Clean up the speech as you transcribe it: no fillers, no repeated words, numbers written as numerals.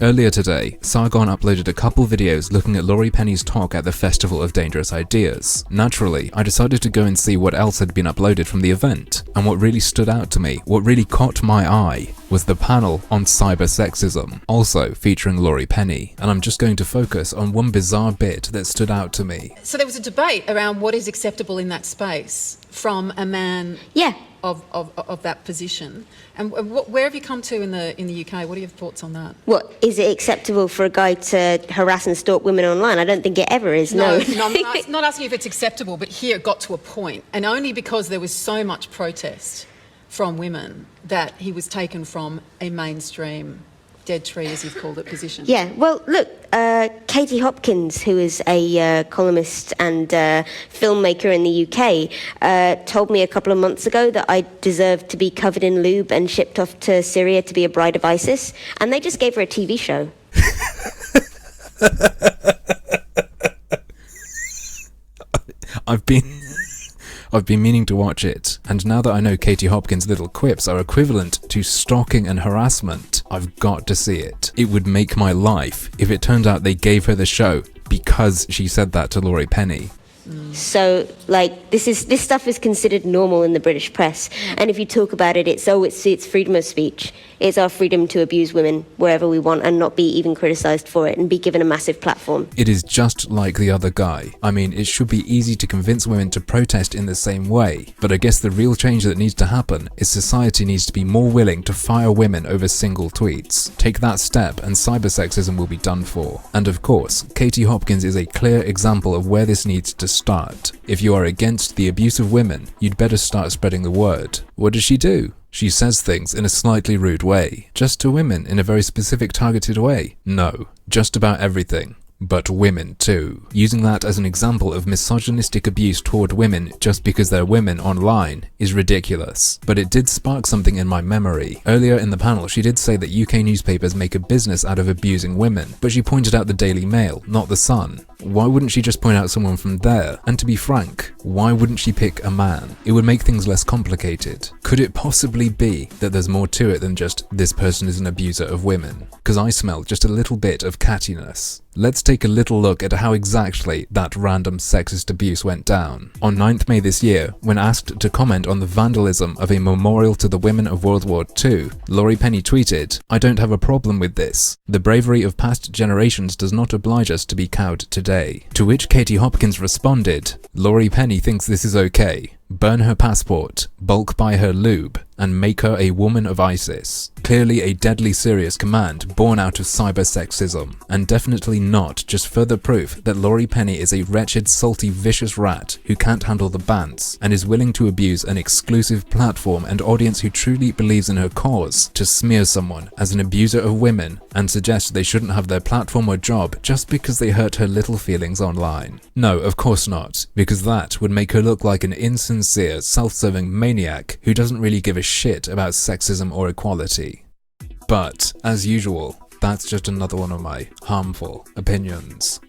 Earlier today, Sargon uploaded a couple videos looking at Laurie Penny's talk at the Festival of Dangerous Ideas. Naturally, I decided to go and see what else had been uploaded from the event, and what really stood out to me, what really caught my eye, was the panel on cyber sexism, also featuring Laurie Penny, and I'm just going to focus on one bizarre bit that stood out to me. So there was a debate around what is acceptable in that space from a man of that position. And where have you come to in the UK? What are your thoughts on that? What, is it acceptable for a guy to harass and stalk women online? I don't think it ever is, no. No, I'm not asking if it's acceptable, but here it got to a point, and only because there was so much protest from women that he was taken from a mainstream dead tree, as you've called it, position. Yeah, well, look, Katie Hopkins, who is a columnist and filmmaker in the UK, told me a couple of months ago that I deserved to be covered in lube and shipped off to Syria to be a bride of ISIS, and they just gave her a TV show. I've been meaning to watch it, and now that I know Katie Hopkins' little quips are equivalent to stalking and harassment, I've got to see it. It would make my life if it turned out they gave her the show because she said that to Laurie Penny. So, like, this stuff is considered normal in the British press, and if you talk about it, it's freedom of speech. It's our freedom to abuse women wherever we want and not be even criticised for it and be given a massive platform. It is just like the other guy. I mean, it should be easy to convince women to protest in the same way, but I guess the real change that needs to happen is society needs to be more willing to fire women over single tweets. Take that step and cybersexism will be done for. And of course, Katie Hopkins is a clear example of where this needs to start. If you are against the abuse of women, you'd better start spreading the word. What does she do? She says things in a slightly rude way. Just to women in a very specific targeted way? No, just about everything. But women too. Using that as an example of misogynistic abuse toward women just because they're women online is ridiculous. But it did spark something in my memory. Earlier in the panel, she did say that UK newspapers make a business out of abusing women, but she pointed out the Daily Mail, not the Sun. Why wouldn't she just point out someone from there? And to be frank, why wouldn't she pick a man? It would make things less complicated. Could it possibly be that there's more to it than just this person is an abuser of women? Because I smell just a little bit of cattiness. Let's take a little look at how exactly that random sexist abuse went down. On 9th May this year, when asked to comment on the vandalism of a memorial to the women of World War II, Laurie Penny tweeted, "I don't have a problem with this. The bravery of past generations does not oblige us to be cowed today." To which Katie Hopkins responded, "Laurie Penny thinks this is okay. Burn her passport, bulk buy her lube, and make her a woman of ISIS." Clearly a deadly serious command born out of cyber-sexism, and definitely not just further proof that Laurie Penny is a wretched, salty, vicious rat who can't handle the bants, and is willing to abuse an exclusive platform and audience who truly believes in her cause to smear someone as an abuser of women and suggest they shouldn't have their platform or job just because they hurt her little feelings online. No, of course not, because that would make her look like an insincere, self-serving maniac who doesn't really give a shit about sexism or equality. But, as usual, that's just another one of my harmful opinions.